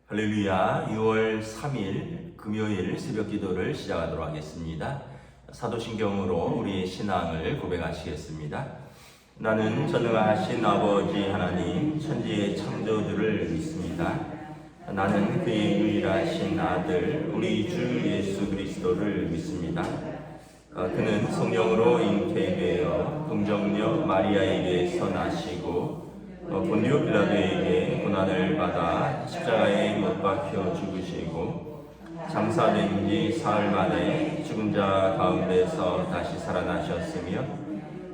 할렐루야. 6월 3일 금요일 새벽 기도를 시작하도록 하겠습니다. 사도신경으로 우리의 신앙을 고백하시겠습니다. 나는 전능하신 아버지 하나님 천지의 창조주를 믿습니다. 나는 그의 유일하신 아들 우리 주 예수 그리스도를 믿습니다. 그는 성령으로 잉태되어 동정녀 마리아에게서 나시고 본디오 빌라도에게 고난을 받아 십자가에 못 박혀 죽으시고 장사된 지 사흘 만에 죽은 자 가운데서 다시 살아나셨으며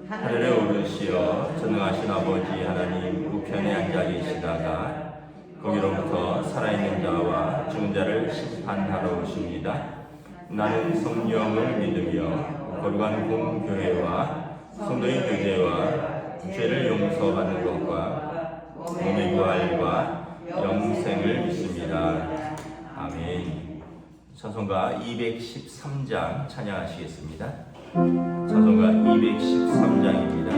하늘에 오르시어 전능하신 아버지 하나님 우편에 앉아 계시다가 거기로부터 살아있는 자와 죽은 자를 심판하러 오십니다. 나는 성령을 믿으며 거룩한 공교회와 성도의 교제와 죄를 용서받는 것과 몸의 부활과 영생을 믿습니다. 아멘. 찬송가 213장 찬양하시겠습니다. 찬송가 213장입니다.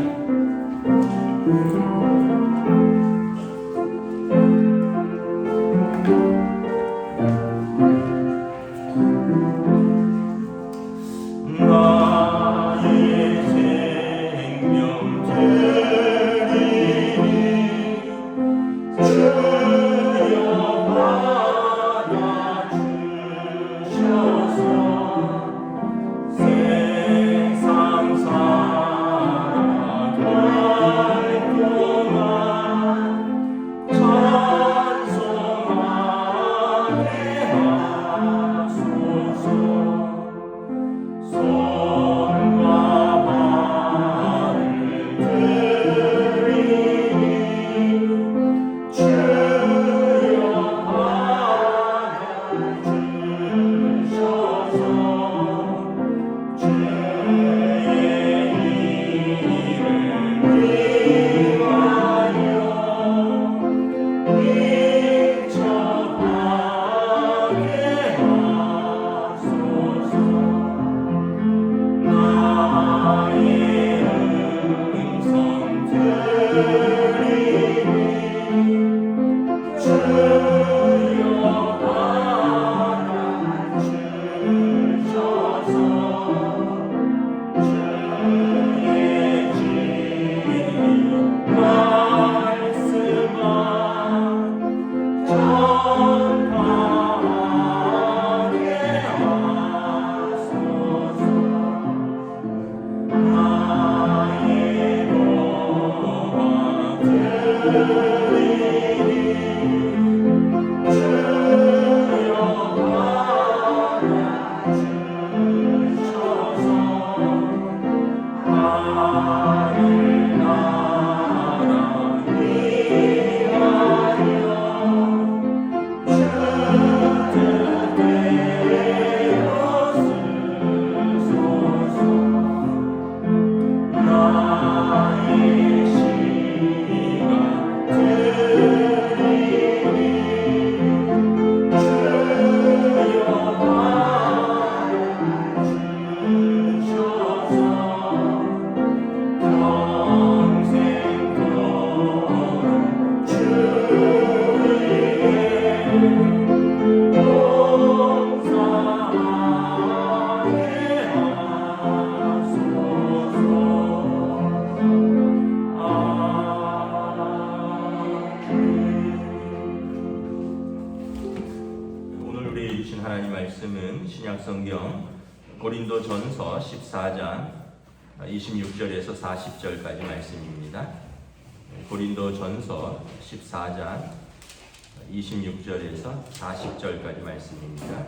신약성경 고린도전서 14장 26절에서 40절까지 말씀입니다. 고린도전서 14장 26절에서 40절까지 말씀입니다.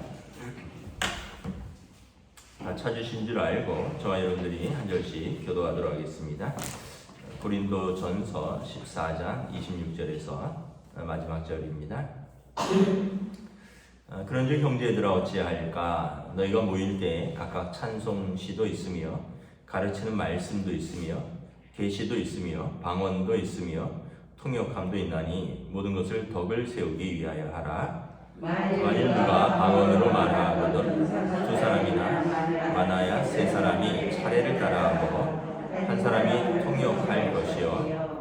찾으신 줄 알고 저와 여러분들이 한 절씩 교도하도록 하겠습니다. 고린도전서 14장 26절에서 마지막 절입니다. 그런즉 형제들아 어찌할까? 너희가 모일 때 각각 찬송시도 있으며 가르치는 말씀도 있으며 계시도 있으며 방언도 있으며 통역함도 있나니 모든 것을 덕을 세우기 위하여 하라. 만일 누가 방언으로 말하거든 두 사람이나 많아야 세 사람이 차례를 따라하고 한 사람이 통역할 것이요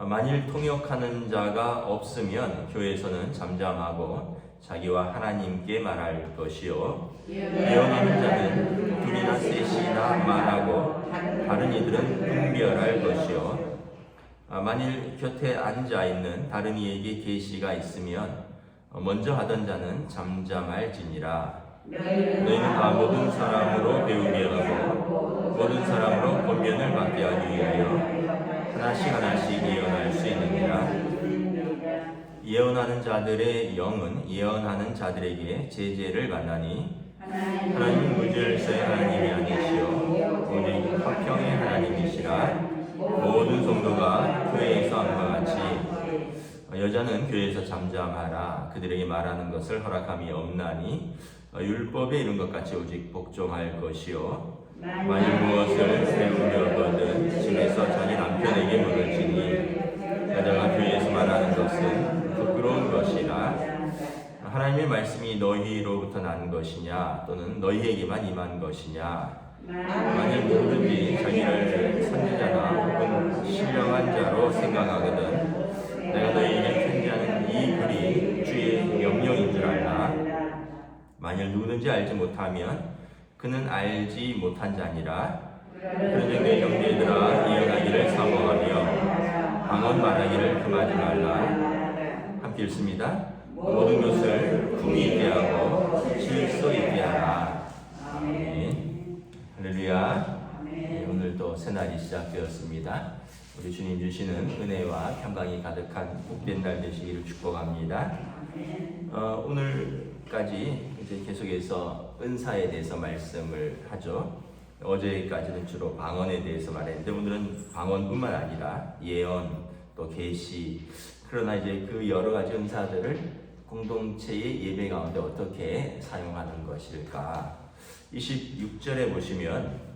만일 통역하는 자가 없으면 교회에서는 잠잠하고 자기와 하나님께 말할 것이요 예언하는 자는 둘이나 셋이나 말하고 다른 이들은 분별할 것이요 만일 곁에 앉아 있는 다른 이에게 계시가 있으면 먼저 하던 자는 잠잠할지니라. 너희는 다 모든 사람으로 배우게 하고 모든 사람으로 권면을 받게 하기 위하여 하나씩 예언할 수 있느니라. 예언하는 자들의 영은 예언하는 자들에게 제재를 받나니 하나님은 무질서의 하나님이 아니시오 오직 화평의 하나님이시라. 모든 성도가 교회에서 함과 같이 여자는 교회에서 잠잠하라. 그들에게 말하는 것을 허락함이 없나니 율법에 이른 것 같이 오직 복종할 것이요 만일 무엇을 배우려거든 집에서 자기 남편에게 물을지니 여자가 교회에서 말하는 것은 부끄러운 것이라. 하나님의 말씀이 너희로부터 난 것이냐 또는 너희에게만 임한 것이냐. 만일 누구든지 자기를 선지자나 혹은 신령한 자로 생각하거든 내가 너희에게 편지하는 이 글이 주의 명령인 줄 알라. 만일 누구든지 알지 못하면 그는 알지 못한 자니라. 그런즉 내 형제들아 이어가기를 사모하며 방언 말하기를 금하지 말라. 함께 읽습니다. 모든 것을 품위 있게 하고 질서 있게 하라. 아멘. 할렐루야. 네, 오늘 또 새날이 시작되었습니다. 우리 주님 주시는 은혜와 평강이 가득한 복된 날 되시기를 축복합니다. 오늘까지 이제 계속해서 은사에 대해서 말씀을 하죠. 어제까지는 주로 방언에 대해서 말했는데 오늘은 방언뿐만 아니라 예언, 또 계시, 그러나 이제 그 여러 가지 은사들을 공동체의 예배 가운데 어떻게 사용하는 것일까? 26절에 보시면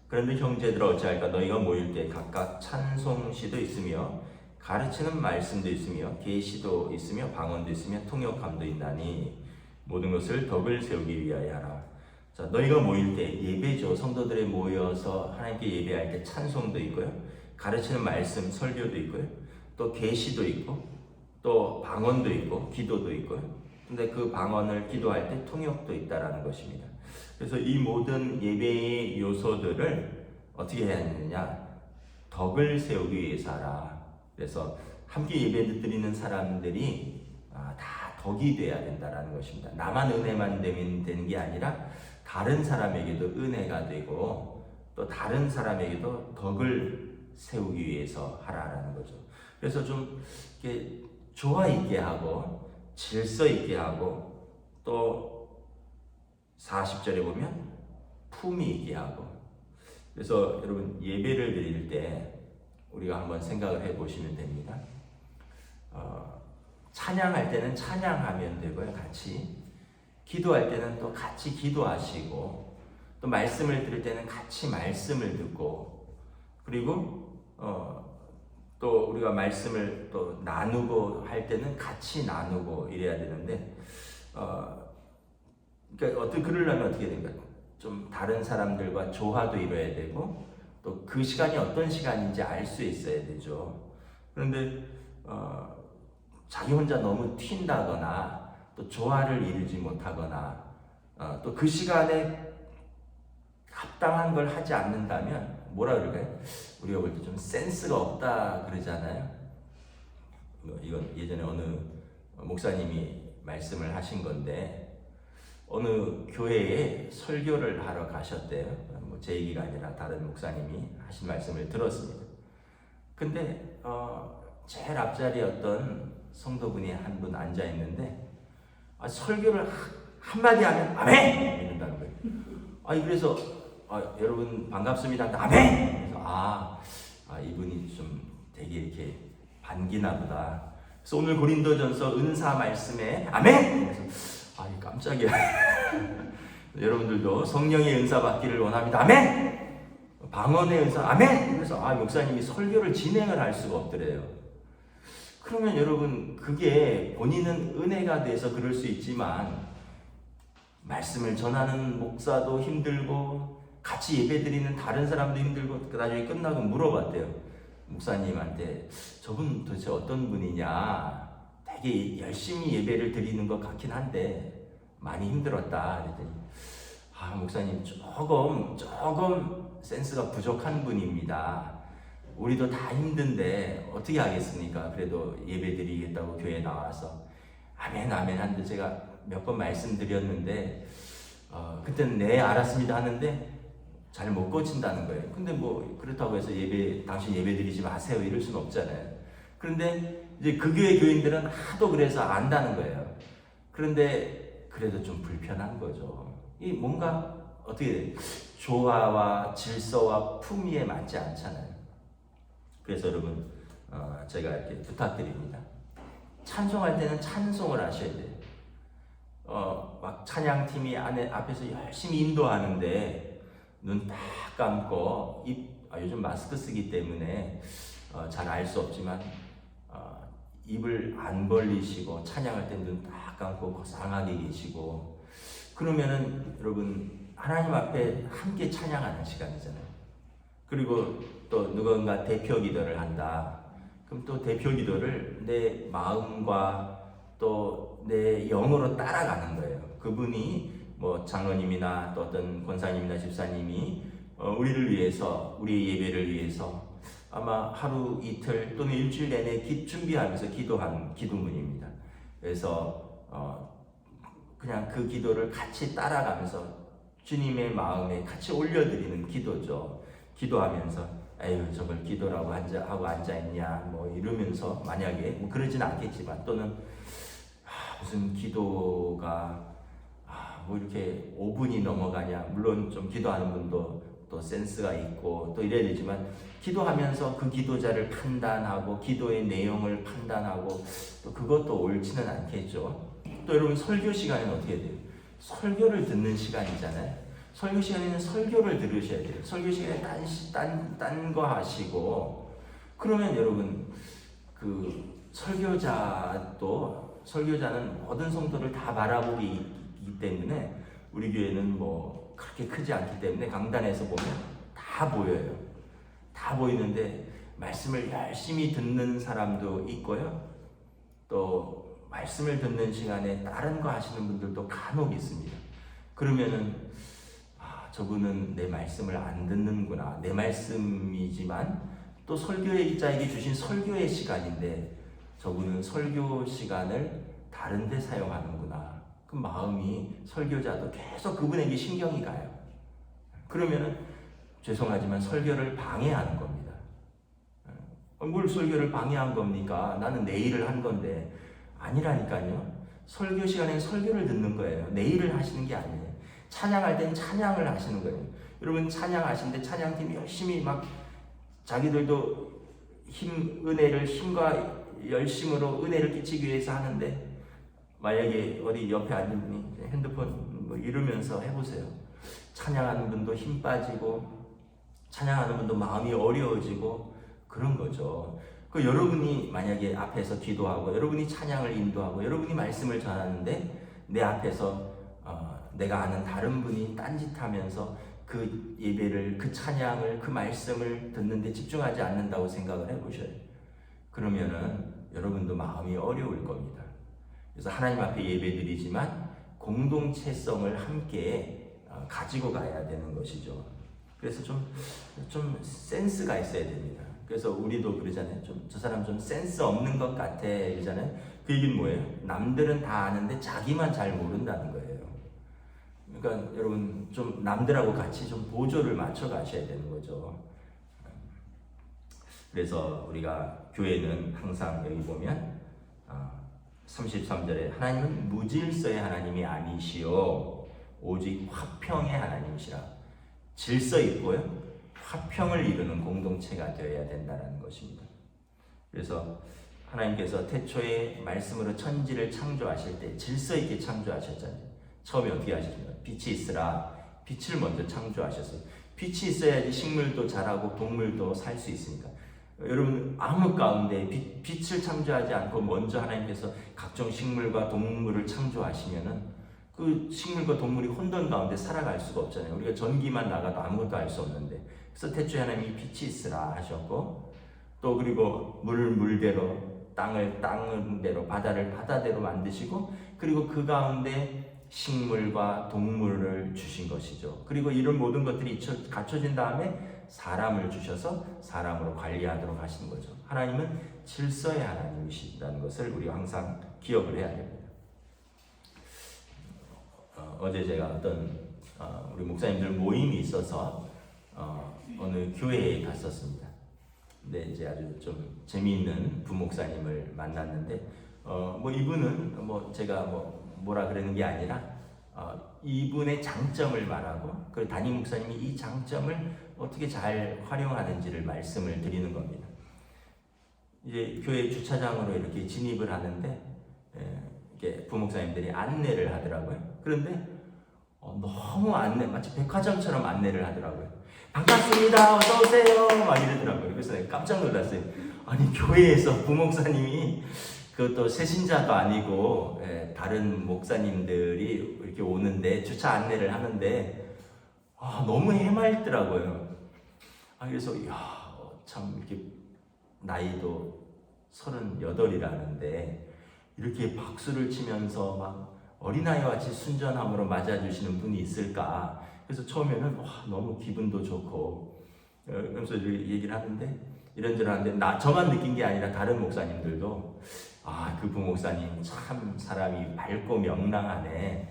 그런데 형제들아 어찌할까 너희가 모일 때 각각 찬송시도 있으며 가르치는 말씀도 있으며 계시도 있으며 방언도 있으며 통역함도 있나니 모든 것을 덕을 세우기 위하여 하라. 자, 너희가 모일 때 예배죠. 성도들이 모여서 하나님께 예배할 때 찬송도 있고요. 가르치는 말씀, 설교도 있고요. 또 계시도 있고 또 방언도 있고 기도도 있고요. 근데 그 방언을 기도할 때 통역도 있다라는 것입니다. 그래서 이 모든 예배의 요소들을 어떻게 해야 하느냐? 덕을 세우기 위해서 하라. 그래서 함께 예배 드리는 사람들이 다 덕이 돼야 된다라는 것입니다. 나만 은혜만 되면 되는 게 아니라 다른 사람에게도 은혜가 되고 또 다른 사람에게도 덕을 세우기 위해서 하라라는 거죠. 그래서 좀 이렇게 조화 있게 하고 질서 있게 하고 또 40절에 보면 품위 있게 하고. 그래서 여러분 예배를 드릴 때 우리가 한번 생각을 해보시면 됩니다. 찬양할 때는 찬양하면 되고요. 같이 기도할 때는 또 같이 기도하시고 또 말씀을 들을 때는 같이 말씀을 듣고 그리고 또 우리가 말씀을 또 나누고 할 때는 같이 나누고 이래야 되는데 그러니까 그러려면 어떻게 됩니까? 좀 다른 사람들과 조화도 이뤄야 되고 또 그 시간이 어떤 시간인지 알 수 있어야 되죠. 그런데 자기 혼자 너무 튄다거나 또 조화를 이루지 못하거나 또 그 시간에 합당한 걸 하지 않는다면 뭐라 그럴까요? 우리가 볼 때 좀 센스가 없다 그러잖아요. 이건 예전에 어느 목사님이 말씀을 하신 건데 어느 교회에 설교를 하러 가셨대요. 제 얘기가 아니라 다른 목사님이 하신 말씀을 들었습니다. 근데 제일 앞자리에 어떤 성도분이 한 분 앉아 있는데 설교를 한마디 하면 아멘! 이런다는 거예요. 그래서 여러분 반갑습니다. 아멘! 그래서 이분이 좀 되게 이렇게 반기나 보다. 그래서 오늘 고린도전서 은사 말씀에 아멘! 그래서 깜짝이야. 여러분들도 성령의 은사 받기를 원합니다. 아멘! 방언의 은사 아멘! 그래서 목사님이 설교를 진행을 할 수가 없더래요. 그러면 여러분 그게 본인은 은혜가 돼서 그럴 수 있지만 말씀을 전하는 목사도 힘들고 같이 예배드리는 다른 사람도 힘들고 나중에 끝나고 물어봤대요. 목사님한테 저분 도대체 어떤 분이냐, 되게 열심히 예배를 드리는 것 같긴 한데 많이 힘들었다 그랬더니, 목사님 조금 센스가 부족한 분입니다. 우리도 다 힘든데 어떻게 하겠습니까? 그래도 예배 드리겠다고 교회에 나와서 아멘 아멘 하는데, 제가 몇 번 말씀드렸는데 그때는 네 알았습니다 하는데 잘 못 고친다는 거예요. 근데 뭐 그렇다고 해서 당신 예배 드리지 마세요 이럴 수는 없잖아요. 그런데 이제 그 교회 교인들은 하도 그래서 안다는 거예요. 그런데 그래도 좀 불편한 거죠. 이 뭔가 어떻게 조화와 질서와 품위에 맞지 않잖아요. 그래서 여러분 제가 이렇게 부탁드립니다. 찬송할 때는 찬송을 하셔야 돼요. 막 찬양팀이 앞에서 열심히 인도하는데 눈 딱 감고 요즘 마스크 쓰기 때문에 잘 알 수 없지만 입을 안 벌리시고 찬양할 때 눈 딱 감고 고상하게 계시고, 그러면은 여러분 하나님 앞에 함께 찬양하는 시간이잖아요. 그리고 또 누군가 대표 기도를 한다. 그럼 또 대표 기도를 내 마음과 또 내 영으로 따라가는 거예요. 그분이 뭐 장로님이나 또 어떤 권사님이나 집사님이 우리를 위해서, 우리 예배를 위해서 아마 하루 이틀 또는 일주일 내내 준비하면서 기도한 기도문입니다. 그래서 그냥 그 기도를 같이 따라가면서 주님의 마음에 같이 올려드리는 기도죠. 기도하면서 에휴 저걸 기도라고 하고 앉아있냐 뭐 이러면서, 만약에 뭐 그러진 않겠지만, 또는 무슨 기도가 뭐 이렇게 5분이 넘어가냐, 물론 좀 기도하는 분도 또 센스가 있고 또 이래야 되지만, 기도하면서 그 기도자를 판단하고 기도의 내용을 판단하고 또 그것도 옳지는 않겠죠. 또 여러분 설교 시간에는 어떻게 돼요? 설교를 듣는 시간이잖아요. 설교 시간에는 설교를 들으셔야 돼요. 설교 시간에 딴 거 하시고, 그러면 여러분 그 설교자는 모든 성도를 다 바라보기 때문에, 우리 교회는 뭐 그렇게 크지 않기 때문에 강단에서 보면 다 보여요. 다 보이는데 말씀을 열심히 듣는 사람도 있고요. 또 말씀을 듣는 시간에 다른 거 하시는 분들도 간혹 있습니다. 그러면은 저분은 내 말씀을 안 듣는구나. 내 말씀이지만 또 설교의 자에게 주신 설교의 시간인데 저분은 설교 시간을 다른 데 사용하는구나. 그 마음이, 설교자도 계속 그분에게 신경이 가요. 그러면은 죄송하지만 설교를 방해하는 겁니다. 뭘 설교를 방해한 겁니까? 나는 내 일을 한 건데. 아니라니까요. 설교 시간엔 설교를 듣는 거예요. 내 일을 하시는 게 아니에요. 찬양할 땐 찬양을 하시는 거예요. 여러분 찬양하시는데 찬양팀이 열심히 막 자기들도 은혜를 힘과 열심으로 은혜를 끼치기 위해서 하는데, 만약에 어디 옆에 앉은 분이 핸드폰 뭐 이러면서 해보세요. 찬양하는 분도 힘 빠지고 찬양하는 분도 마음이 어려워지고 그런 거죠. 여러분이 만약에 앞에서 기도하고 여러분이 찬양을 인도하고 여러분이 말씀을 전하는데 내 앞에서 내가 아는 다른 분이 딴짓하면서 그 예배를, 그 찬양을, 그 말씀을 듣는데 집중하지 않는다고 생각을 해보셔요. 그러면은 여러분도 마음이 어려울 겁니다. 그래서 하나님 앞에 예배드리지만 공동체성을 함께 가지고 가야 되는 것이죠. 그래서 좀 센스가 있어야 됩니다. 그래서 우리도 그러잖아요. 저 사람 좀 센스 없는 것 같아 이러잖아요. 그 얘기는 뭐예요? 남들은 다 아는데 자기만 잘 모른다는 거예요. 그러니까 여러분 좀 남들하고 같이 좀 보조를 맞춰 가셔야 되는 거죠. 그래서 우리가 교회는 항상 여기 보면 33절에 하나님은 무질서의 하나님이 아니시오 오직 화평의 하나님이시라. 질서 있고요 화평을 이루는 공동체가 되어야 된다는 것입니다. 그래서 하나님께서 태초에 말씀으로 천지를 창조하실 때 질서 있게 창조하셨잖아요. 처음에 어떻게 하셨습니까? 빛이 있으라. 빛을 먼저 창조하셨어요. 빛이 있어야지 식물도 자라고 동물도 살 수 있으니까. 여러분 암흑 가운데 빛을 창조하지 않고 먼저 하나님께서 각종 식물과 동물을 창조하시면은 그 식물과 동물이 혼돈 가운데 살아갈 수가 없잖아요. 우리가 전기만 나가도 아무것도 알 수 없는데. 그래서 태초에 하나님이 빛이 있으라 하셨고 또 그리고 물대로, 땅을 땅대로, 바다를 바다대로 만드시고, 그리고 그 가운데 식물과 동물을 주신 것이죠. 그리고 이런 모든 것들이 갖춰진 다음에 사람을 주셔서 사람으로 관리하도록 하시는 거죠. 하나님은 질서의 하나님이시다는 것을 우리가 항상 기억을 해야 됩니다. 어제 제가 어떤 우리 목사님들 모임이 있어서 어느 교회에 갔었습니다. 근데 이제 아주 좀 재미있는 부목사님을 만났는데, 뭐 이분은 뭐 제가 뭐라 그러는 게 아니라 이분의 장점을 말하고, 그 담임 목사님이 이 장점을 어떻게 잘 활용하는지를 말씀을 드리는 겁니다. 이제 교회 주차장으로 이렇게 진입을 하는데, 이렇게 부목사님들이 안내를 하더라고요. 그런데 너무 마치 백화점처럼 안내를 하더라고요. 반갑습니다, 어서 오세요, 막 이러더라고요. 그래서 내가 깜짝 놀랐어요. 아니, 교회에서 부목사님이 그것도 새신자도 아니고 다른 목사님들이 이렇게 오는데 주차 안내를 하는데 너무 해맑더라고요. 그래서 참 이렇게 나이도 38이라는데 이렇게 박수를 치면서 막 어린아이와 같이 순전함으로 맞아주시는 분이 있을까? 그래서 처음에는 너무 기분도 좋고, 그래서 얘기를 하는데 이런저런 하는데 저만 느낀 게 아니라 다른 목사님들도 그 부목사님 참 사람이 밝고 명랑하네.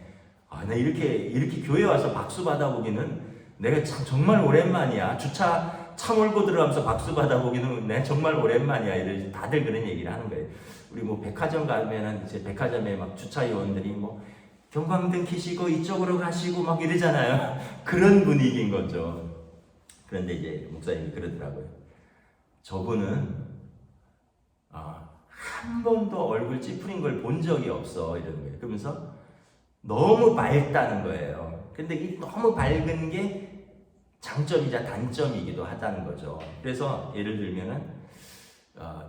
나 이렇게 교회 와서 박수 받아보기는 내가 정말 오랜만이야. 주차 차 몰고 들어가면서 박수 받아보기는 내가 정말 오랜만이야. 이런 다들 그런 얘기를 하는 거예요. 우리 백화점 가면은 이제 백화점에 막 주차 요원들이 경광등 켜시고 이쪽으로 가시고 막 이러잖아요. 그런 분위기인 거죠. 그런데 이제 목사님이 그러더라고요. 저분은 한 번도 얼굴 찌푸린 걸 본 적이 없어, 이러는 거예요. 그러면서 너무 밝다는 거예요. 근데 이 너무 밝은 게 장점이자 단점이기도 하다는 거죠. 그래서 예를 들면은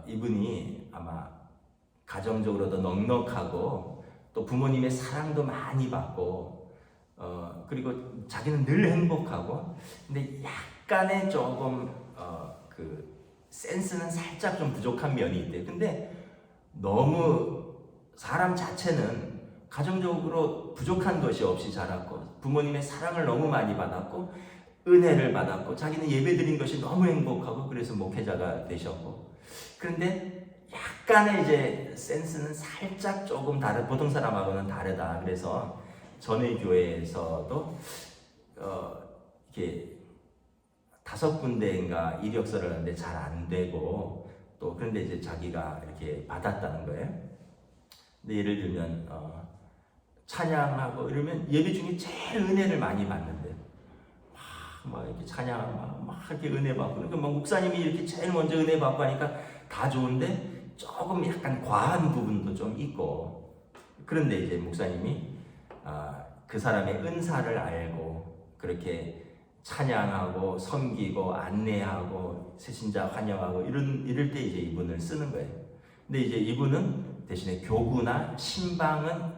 이분이 아마 가정적으로도 넉넉하고 또 부모님의 사랑도 많이 받고 그리고 자기는 늘 행복하고, 근데 약간의 조금 그 센스는 살짝 좀 부족한 면이 있대요. 근데 너무 사람 자체는 가정적으로 부족한 것이 없이 자랐고, 부모님의 사랑을 너무 많이 받았고, 은혜를 받았고, 자기는 예배드린 것이 너무 행복하고, 그래서 목회자가 되셨고, 그런데 약간의 이제 센스는 살짝 조금 보통 사람하고는 다르다. 그래서 전의 교회에서도 이렇게 5군데인가 이력서를 하는데 잘 안 되고, 또 그런데 이제 자기가 이렇게 받았다는 거예요. 근데 예를 들면 찬양하고 이러면 예배 중에 제일 은혜를 많이 받는데 막 이렇게 찬양하고 막 이렇게 은혜 받고, 그러니까 목사님이 이렇게 제일 먼저 은혜 받고 하니까 다 좋은데 조금 약간 과한 부분도 좀 있고, 그런데 이제 목사님이 그 사람의 은사를 알고 그렇게 찬양하고 섬기고 안내하고 새신자 환영하고 이럴 때 이제 이분을 쓰는 거예요. 근데 이제 이분은 대신에 교구나 신방은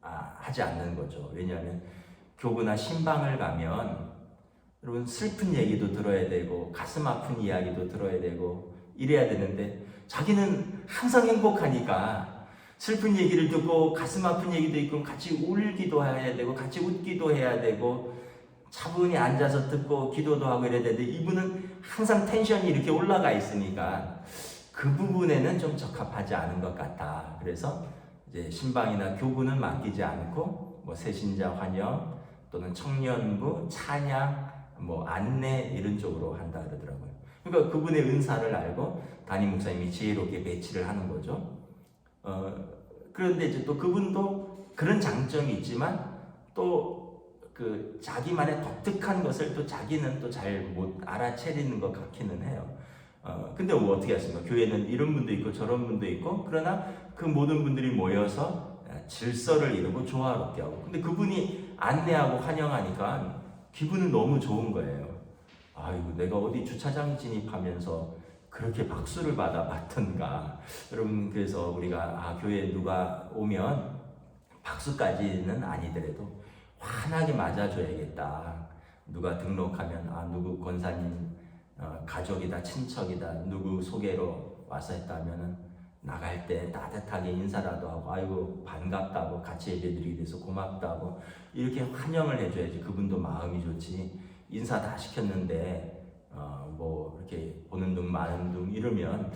하지 않는 거죠. 왜냐하면 교구나 신방을 가면 여러분 슬픈 얘기도 들어야 되고 가슴 아픈 이야기도 들어야 되고 이래야 되는데, 자기는 항상 행복하니까 슬픈 얘기를 듣고 가슴 아픈 얘기도 있고 같이 울기도 해야 되고 같이 웃기도 해야 되고 차분히 앉아서 듣고 기도도 하고 이래야 되는데, 이분은 항상 텐션이 이렇게 올라가 있으니까 그 부분에는 좀 적합하지 않은 것 같다. 그래서 이제 신방이나 교구는 맡기지 않고 새신자 환영 또는 청년부, 찬양, 안내 이런 쪽으로 한다 그러더라고요. 그러니까 그분의 은사를 알고 담임 목사님이 지혜롭게 배치를 하는 거죠. 그런데 이제 또 그분도 그런 장점이 있지만 또 그 자기만의 독특한 것을 또 자기는 또 잘 못 알아채리는 것 같기는 해요. 근데 어떻게 하십니까? 교회는 이런 분도 있고 저런 분도 있고, 그러나 그 모든 분들이 모여서 질서를 이루고 조화롭게 하고, 근데 그분이 안내하고 환영하니까 기분은 너무 좋은 거예요. 아이고, 내가 어디 주차장 진입하면서 그렇게 박수를 받았던가. 여러분, 그래서 우리가 교회에 누가 오면 박수까지는 아니더라도 환하게 맞아줘야겠다. 누가 등록하면 누구 권사님 가족이다, 친척이다, 누구 소개로 와서 했다면은 나갈 때 따뜻하게 인사라도 하고 아이고 반갑다고 같이 예배드리게 돼서 고맙다고 이렇게 환영을 해줘야지 그분도 마음이 좋지. 인사 다 시켰는데 뭐 이렇게 보는 둥 마는 둥 이러면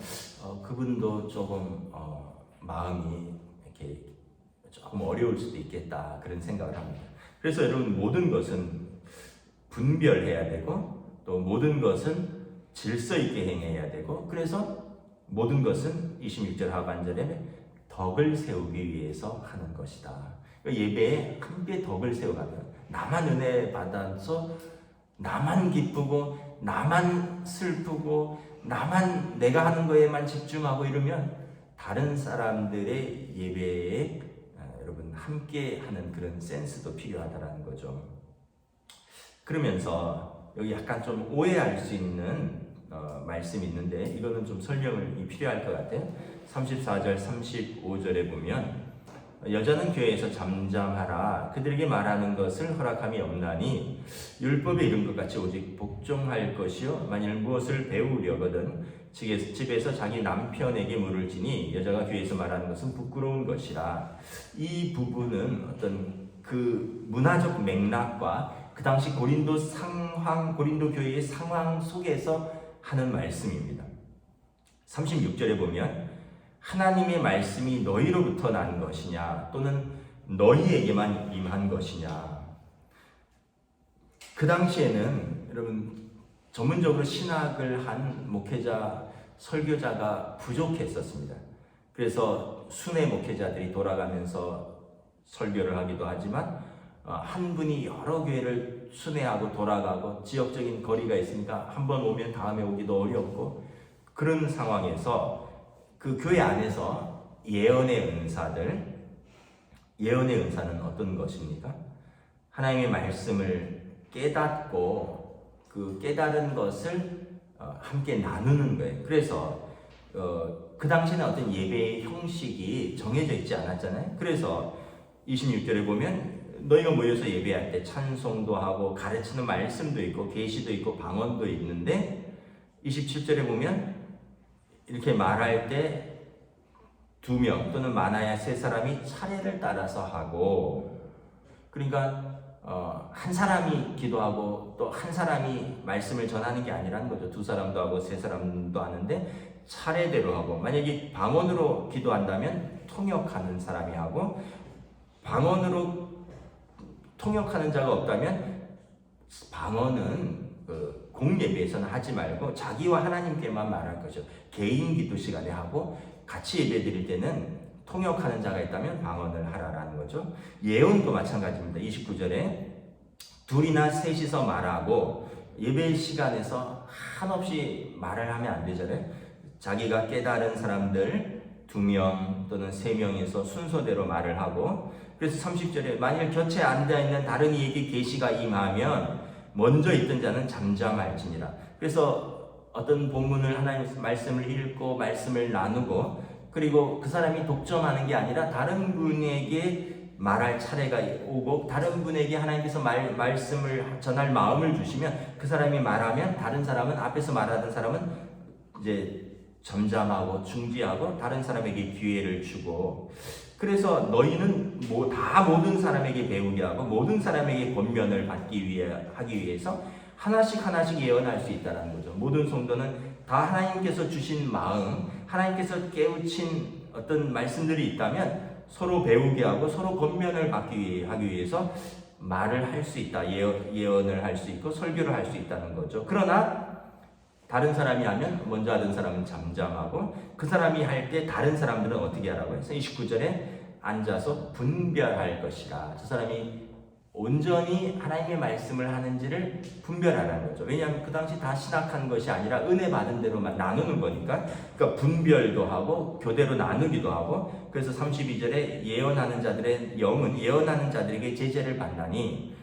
그분도 조금 마음이 이렇게 조금 어려울 수도 있겠다 그런 생각을 합니다. 그래서 여러분 모든 것은 분별해야 되고 또 모든 것은 질서 있게 행해야 되고 그래서 모든 것은 26절 하반절에 덕을 세우기 위해서 하는 것이다. 예배에 함께 덕을 세워가면 나만 은혜 받아서 나만 기쁘고 나만 슬프고 나만 내가 하는 거에만 집중하고 이러면 다른 사람들의 예배에 여러분 함께 하는 그런 센스도 필요하다는 거죠. 그러면서 여기 약간 좀 오해할 수 있는 말씀이 있는데 이거는 좀 설명이 필요할 것 같아요. 34절 35절에 보면 여자는 교회에서 잠잠하라 그들에게 말하는 것을 허락함이 없나니 율법에 이른 것 같이 오직 복종할 것이요 만일 무엇을 배우려거든 집에서 자기 남편에게 물을 지니 여자가 교회에서 말하는 것은 부끄러운 것이라. 이 부분은 어떤 그 문화적 맥락과 그 당시 고린도 교회의 상황 속에서 하는 말씀입니다. 36절에 보면 하나님의 말씀이 너희로부터 난 것이냐 또는 너희에게만 임한 것이냐. 그 당시에는 여러분 전문적으로 신학을 한 목회자, 설교자가 부족했었습니다. 그래서 순회 목회자들이 돌아가면서 설교를 하기도 하지만 한 분이 여러 교회를 순회하고 돌아가고 지역적인 거리가 있으니까 한 번 오면 다음에 오기도 어렵고 그런 상황에서 그 교회 안에서 예언의 은사는 어떤 것입니까? 하나님의 말씀을 깨닫고 그 깨달은 것을 함께 나누는 거예요. 그래서 그 당시에는 어떤 예배의 형식이 정해져 있지 않았잖아요. 그래서 26절에 보면 너희가 모여서 예배할 때 찬송도 하고 가르치는 말씀도 있고 계시도 있고 방언도 있는데 27절에 보면 이렇게 말할 때 2명 또는 많아야 3사람이 차례를 따라서 하고 그러니까 한 사람이 기도하고 또 한 사람이 말씀을 전하는 게 아니라는 거죠. 2사람도 하고 3사람도 하는데 차례대로 하고 만약에 방언으로 기도한다면 통역하는 사람이 하고 방언으로 통역하는 자가 없다면 방언은 공예배에서는 하지 말고 자기와 하나님께만 말할 거죠. 개인 기도 시간에 하고 같이 예배 드릴 때는 통역하는 자가 있다면 방언을 하라라는 거죠. 예언도 마찬가지입니다. 29절에 둘이나 셋이서 말하고 예배 시간에서 한없이 말을 하면 안 되잖아요. 자기가 깨달은 사람들 2명 또는 3명에서 순서대로 말을 하고 그래서 30절에 만일 곁에 앉아있는 다른 이에게 계시가 임하면 먼저 있던 자는 잠잠할지니라. 그래서 어떤 본문을 하나님 말씀을 읽고 말씀을 나누고 그리고 그 사람이 독점하는 게 아니라 다른 분에게 말할 차례가 오고 다른 분에게 하나님께서 말씀을 전할 마음을 주시면 그 사람이 말하면 다른 사람은 앞에서 말하던 사람은 이제 잠잠하고 중지하고 다른 사람에게 기회를 주고 그래서 너희는 다 모든 사람에게 배우게 하고 모든 사람에게 권면을 하기 위해서 하나씩 예언할 수 있다는 거죠. 모든 성도는 다 하나님께서 주신 마음, 하나님께서 깨우친 어떤 말씀들이 있다면 서로 배우게 하고 서로 권면을 하기 위해서 말을 할 수 있다. 예언을 할 수 있고 설교를 할 수 있다는 거죠. 그러나 다른 사람이 하면 먼저 하던 사람은 잠잠하고 그 사람이 할 때 다른 사람들은 어떻게 하라고 해서 29절에 앉아서 분별할 것이라. 저 사람이 온전히 하나님의 말씀을 하는지를 분별하라는 거죠. 왜냐하면 그 당시 다 신학한 것이 아니라 은혜 받은 대로만 나누는 거니까. 그러니까 분별도 하고 교대로 나누기도 하고 그래서 32절에 예언하는 자들의 영은 예언하는 자들에게 제재를 받나니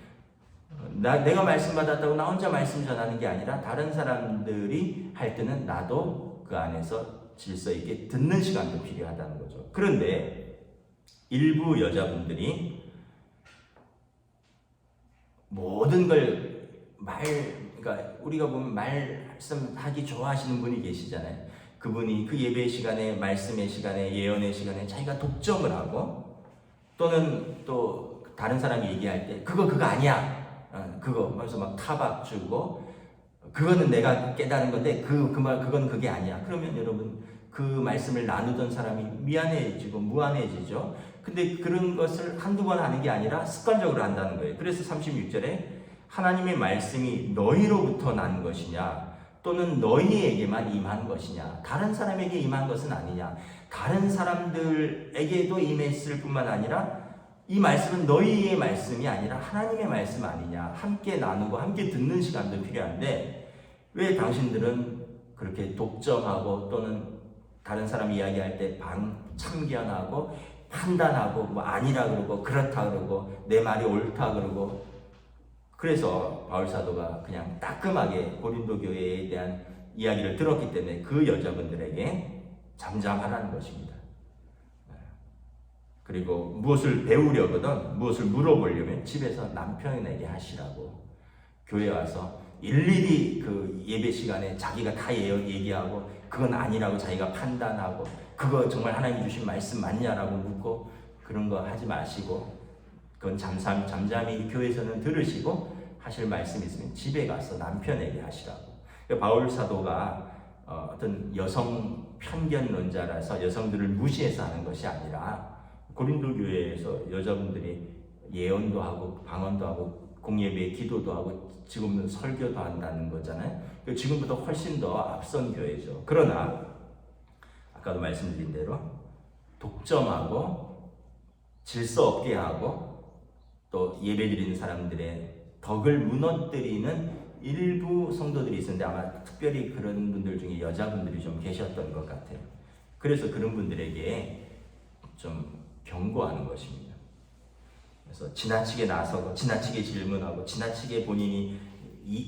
내가 말씀 받았다고 나 혼자 말씀 전하는 게 아니라 다른 사람들이 할 때는 나도 그 안에서 질서 있게 듣는 시간도 필요하다는 거죠. 그런데 일부 여자분들이 모든 걸 그러니까 우리가 보면 말씀하기 좋아하시는 분이 계시잖아요. 그분이 그 예배 시간에, 말씀의 시간에, 예언의 시간에 자기가 독점을 하고, 또는 또 다른 사람이 얘기할 때 그거 아니야, 그거 그래서 막 타박 주고, 그거는 내가 깨달은 건데 그건 그게 아니야. 그러면 여러분, 그 말씀을 나누던 사람이 미안해지고 무안해지죠. 근데 그런 것을 한두 번 하는 게 아니라 습관적으로 한다는 거예요. 그래서 36절에 하나님의 말씀이 너희로부터 난 것이냐, 또는 너희에게만 임한 것이냐, 다른 사람에게 임한 것은 아니냐, 다른 사람들에게도 임했을 뿐만 아니라 이 말씀은 너희의 말씀이 아니라 하나님의 말씀 아니냐, 함께 나누고 함께 듣는 시간도 필요한데 왜 당신들은 그렇게 독점하고 또는 다른 사람 이야기할 때 참견하고 판단하고 뭐 아니라 그러고 그렇다 그러고 내 말이 옳다 그러고. 그래서 바울 사도가 그냥 따끔하게 고린도 교회에 대한 이야기를 들었기 때문에 그 여자분들에게 잠잠하라는 것입니다. 그리고 무엇을 배우려거든, 무엇을 물어보려면 집에서 남편에게 하시라고. 교회 와서 일일이 그 예배 시간에 자기가 다 얘기하고 그건 아니라고 자기가 판단하고 그거 정말 하나님 주신 말씀 맞냐라고 묻고 그런 거 하지 마시고, 그건 잠잠히 교회에서는 들으시고 하실 말씀 있으면 집에 가서 남편에게 하시라고. 바울 사도가 어떤 여성 편견론자라서 여성들을 무시해서 하는 것이 아니라 고린도 교회에서 여자분들이 예언도 하고 방언도 하고 공예배 기도도 하고 지금은 설교도 한다는 거잖아요. 지금보다 훨씬 더 앞선 교회죠. 그러나 아까도 말씀드린 대로 독점하고 질서 없게 하고 또 예배드리는 사람들의 덕을 무너뜨리는 일부 성도들이 있었는데 아마 특별히 그런 분들 중에 여자분들이 좀 계셨던 것 같아요. 그래서 그런 분들에게 좀 경고하는 것입니다. 그래서 지나치게 나서고 지나치게 질문하고 지나치게 본인이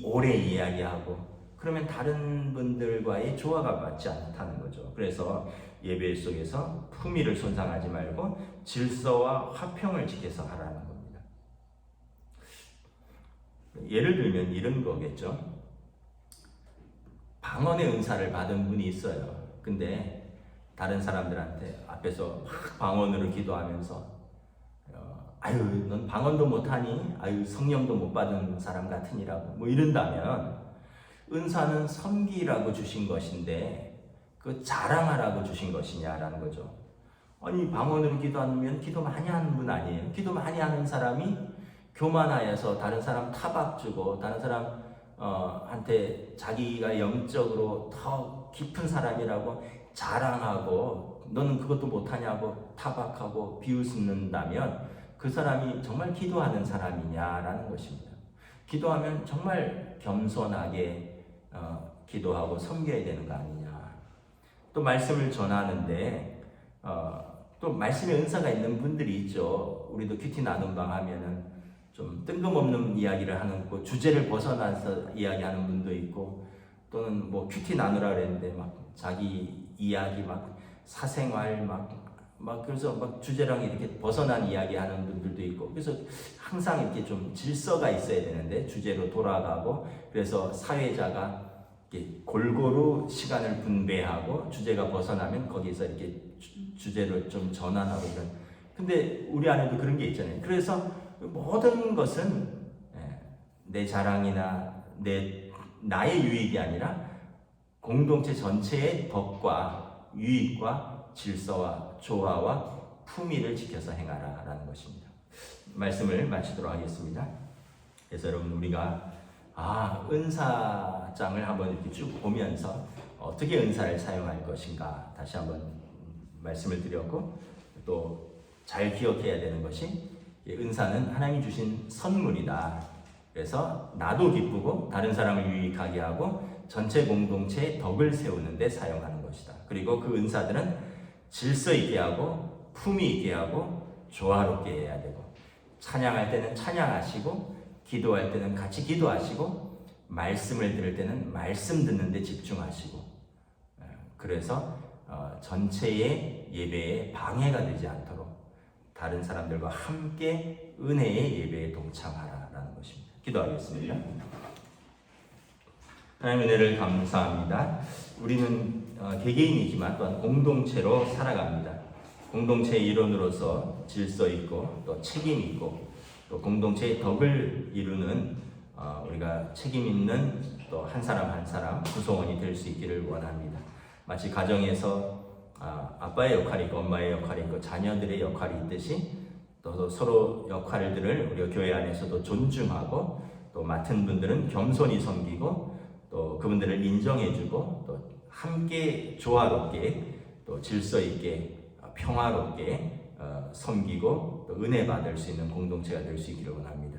오래 이야기하고 그러면 다른 분들과의 조화가 맞지 않다는 거죠. 그래서 예배 속에서 품위를 손상하지 말고 질서와 화평을 지켜서 하라는 겁니다. 예를 들면 이런 거겠죠. 방언의 은사를 받은 분이 있어요. 근데 다른 사람들한테 앞에서 막 방언으로 기도하면서 아유 넌 방언도 못하니? 아유 성령도 못 받은 사람 같으니라고 뭐 이런다면 은사는 섬기라고 주신 것인데 그 자랑하라고 주신 것이냐라는 거죠. 아니 방언으로 기도하면 기도 많이 하는 분 아니에요? 기도 많이 하는 사람이 교만하여서 다른 사람 타박 주고 다른 사람 한테 자기가 영적으로 더 깊은 사람이라고 자랑하고 너는 그것도 못하냐고 타박하고 비웃는다면 그 사람이 정말 기도하는 사람이냐라는 것입니다. 기도하면 정말 겸손하게 기도하고 섬겨야 되는 거 아니냐. 또 말씀을 전하는데 또 말씀의 은사가 있는 분들이 있죠. 우리도 큐티 나눔방 하면은 좀 뜬금없는 이야기를 하는 거, 주제를 벗어나서 이야기하는 분도 있고, 또는 뭐 큐티 나누라 그랬는데 막 자기 이야기 막 사생활 막 그래서 막 주제랑 이렇게 벗어난 이야기하는 분들도 있고, 그래서 항상 이렇게 좀 질서가 있어야 되는데 주제로 돌아가고, 그래서 사회자가 이렇게 골고루 시간을 분배하고 주제가 벗어나면 거기서 이렇게 주제를 좀 전환하고 이런. 근데 우리 안에도 그런 게 있잖아요. 그래서 모든 것은 내 자랑이나 나의 유익이 아니라 공동체 전체의 덕과 유익과 질서와 조화와 품위를 지켜서 행하라라는 것입니다. 말씀을 마치도록 하겠습니다. 그래서 여러분 우리가 은사장을 한번 이렇게 쭉 보면서 어떻게 은사를 사용할 것인가 다시 한번 말씀을 드렸고, 또 잘 기억해야 되는 것이 은사는 하나님이 주신 선물이다. 그래서 나도 기쁘고 다른 사람을 유익하게 하고 전체 공동체의 덕을 세우는 데 사용하는 것이다. 그리고 그 은사들은 질서 있게 하고 품위 있게 하고 조화롭게 해야 되고, 찬양할 때는 찬양하시고 기도할 때는 같이 기도하시고 말씀을 들을 때는 말씀 듣는 데 집중하시고, 그래서 전체의 예배에 방해가 되지 않도록 다른 사람들과 함께 은혜의 예배에 동참하라라는 것입니다. 기도하겠습니다. 하나님 은혜를 감사합니다. 우리는 개개인이지만 또한 공동체로 살아갑니다. 공동체의 일원으로서 질서 있고 또 책임 있고 또 공동체의 덕을 이루는 우리가 책임 있는 또 한 사람 한 사람 구성원이 될 수 있기를 원합니다. 마치 가정에서 아빠의 역할이 있고 엄마의 역할이 있고 자녀들의 역할이 있듯이 또 서로 역할들을 우리가 교회 안에서도 존중하고 또 맡은 분들은 겸손히 섬기고 또 그분들을 인정해주고 또 함께 조화롭게 또 질서 있게 평화롭게 섬기고 또 은혜 받을 수 있는 공동체가 될 수 있기를 원합니다.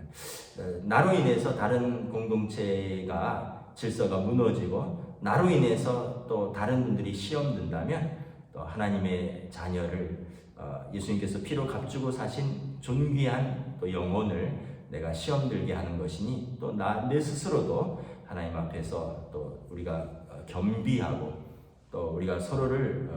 나로 인해서 다른 공동체가 질서가 무너지고 나로 인해서 또 다른 분들이 시험 든다면 또 하나님의 자녀를 예수님께서 피로 값주고 사신 존귀한 또 영혼을 내가 시험 들게 하는 것이니 또 내 스스로도 하나님 앞에서 또 우리가 겸비하고 또 우리가 서로를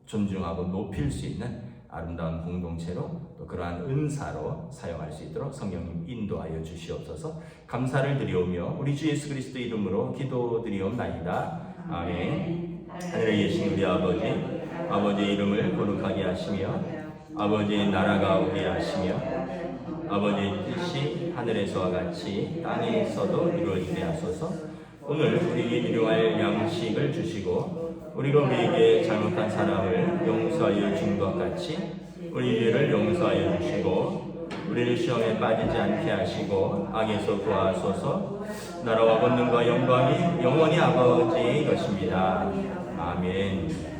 존중하고 높일 수 있는 아름다운 공동체로 또 그러한 은사로 사용할 수 있도록 성령님 인도하여 주시옵소서. 감사를 드리오며 우리 주 예수 그리스도 이름으로 기도드리옵나이다. 아멘. 하늘에 계신 우리 아버지의 이름을 거룩하게 하시며 아버지의 나라가 오게 하시며 아버지의 뜻이 하늘에서와 같이 땅에서도 이루어지게 하소서. 오늘 우리에게 일용할 양식을 주시고 우리가 우리에게 잘못한 사람을 용서하여 준 것 같이 우리 죄를 용서하여 주시고 우리를 시험에 빠지지 않게 하시고 악에서 구하소서. 나라와 권능과 영광이 영원히 아버지의 것입니다. 아멘.